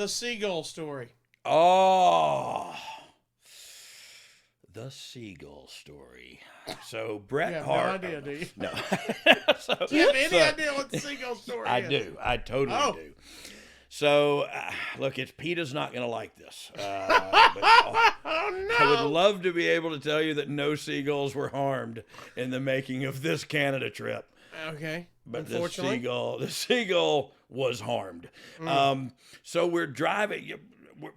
the Seagull story. Oh, the Seagull story. So Bret You have Hart. no idea, do you? No. Do you have any idea what the Seagull story I is? do. I totally Oh. do. So, look, PETA's not going to like this. But, Oh, no. I would love to be able to tell you that no seagulls were harmed in the making of this Canada trip. Okay. But Unfortunately. the seagull was harmed. So we're driving.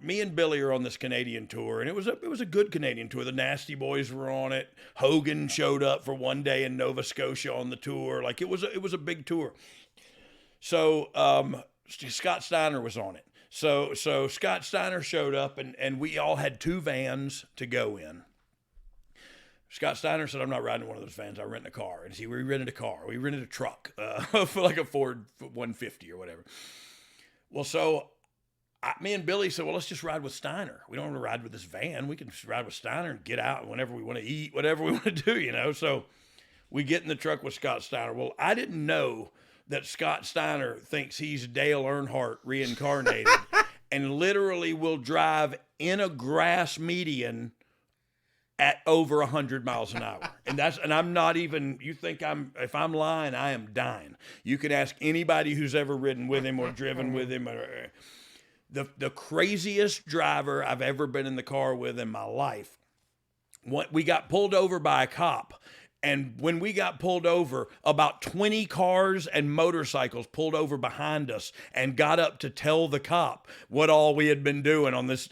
Me and Billy are on this Canadian tour, and it was a good Canadian tour. The Nasty Boys were on it. Hogan showed up for one day in Nova Scotia on the tour. Like it was a big tour. So Scott Steiner was on it. So Scott Steiner showed up, and we all had 2 vans to go in. Scott Steiner said, I'm not riding one of those vans. I'm renting a car. And we rented a car. We rented a truck for like a Ford 150 or whatever. Well, so me and Billy said, well, let's just ride with Steiner. We don't want to ride with this van. We can just ride with Steiner and get out whenever we want to eat, whatever we want to do, you know. So we get in the truck with Scott Steiner. Well, I didn't know that Scott Steiner thinks he's Dale Earnhardt reincarnated and literally will drive in a grass median at over 100 miles an hour. And I'm not even, you think if I'm lying, I am dying. You can ask anybody who's ever ridden with him or driven with him. The craziest driver I've ever been in the car with in my life. We got pulled over by a cop. And when we got pulled over, about 20 cars and motorcycles pulled over behind us and got up to tell the cop what all we had been doing on this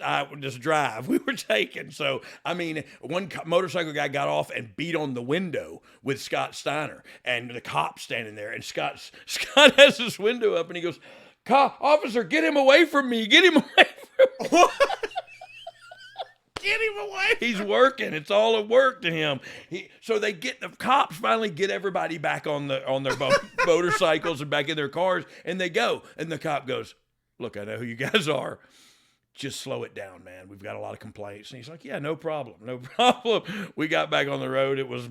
drive we were taking. So, I mean, one motorcycle guy got off and beat on the window with Scott Steiner, and the cop standing there. And Scott has his window up, and he goes, "Officer, get him away from me! Get him away from me!" Get him away. He's working. It's all a work to him. So the cops finally get everybody back on their motorcycles and back in their cars, and they go. And the cop goes, "Look, I know who you guys are. Just slow it down, man. We've got a lot of complaints." And he's like, "Yeah, no problem. No problem." We got back on the road. It was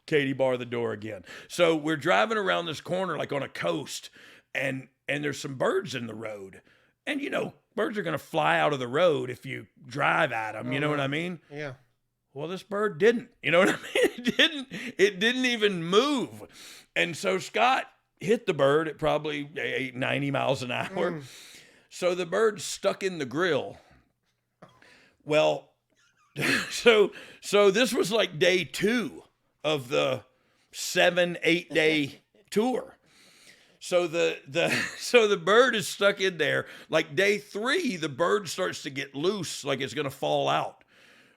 Katie bar the door again. So we're driving around this corner like on a coast, and there's some birds in the road. And, you know, birds are going to fly out of the road if you drive at them. You know what I mean? Yeah. Well, this bird didn't. You know what I mean? It didn't even move. And so Scott hit the bird at probably 90 miles an hour. So the bird stuck in the grill. Well, so this was like day 2 of the 7-8 day tour. So the bird is stuck in there. Like day 3, the bird starts to get loose, like it's going to fall out.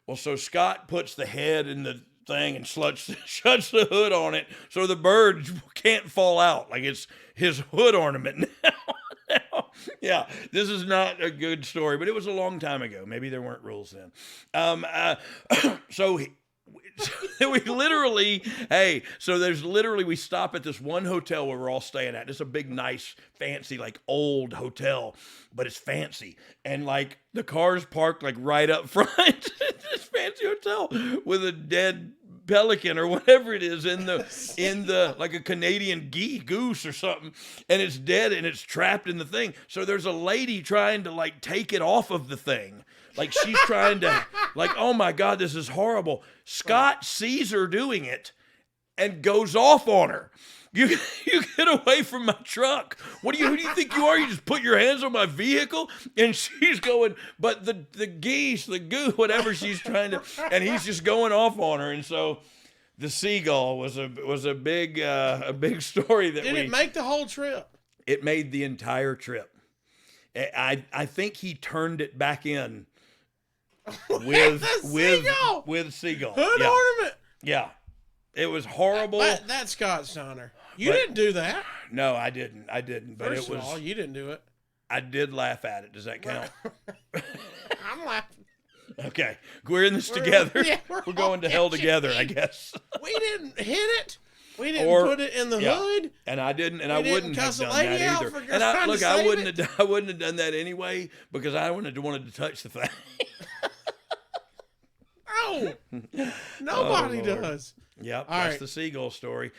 Well, so Scott puts the head in the thing and shuts the hood on it, so the bird can't fall out. Like it's his hood ornament now. Yeah, this is not a good story, but it was a long time ago. Maybe there weren't rules then. So we literally, we stop at this one hotel where we're all staying at. It's a big, nice, fancy, like old hotel, but it's fancy. And like the car's parked like right up front. This fancy hotel with a dead pelican or whatever it is in the like a Canadian goose or something, and it's dead and it's trapped in the thing. So there's a lady trying to like take it off of the thing. Like she's trying to, like, oh my God, this is horrible. Scott sees her doing it and goes off on her. You get away from my truck. Who do you think you are? You just put your hands on my vehicle? And she's going, but the goose, whatever she's trying to, and he's just going off on her. And so the Seagull was a big story that Did it make the whole trip? It made the entire trip. I think he turned it back in. With Seagull. Hood ornament. Yeah. It was horrible. That's Scott Steiner. You didn't do that. No, I didn't. But First of all, you didn't do it. I did laugh at it. Does that count? I'm laughing. Okay. We're in this together. Yeah, we're going to hell together, I guess. We didn't hit it. We didn't put it in the hood. And I didn't, and I wouldn't have done that either. And I wouldn't have done that anyway because I wouldn't have wanted to touch the thing. No, nobody does. Yep, All that's right. the Seagull story.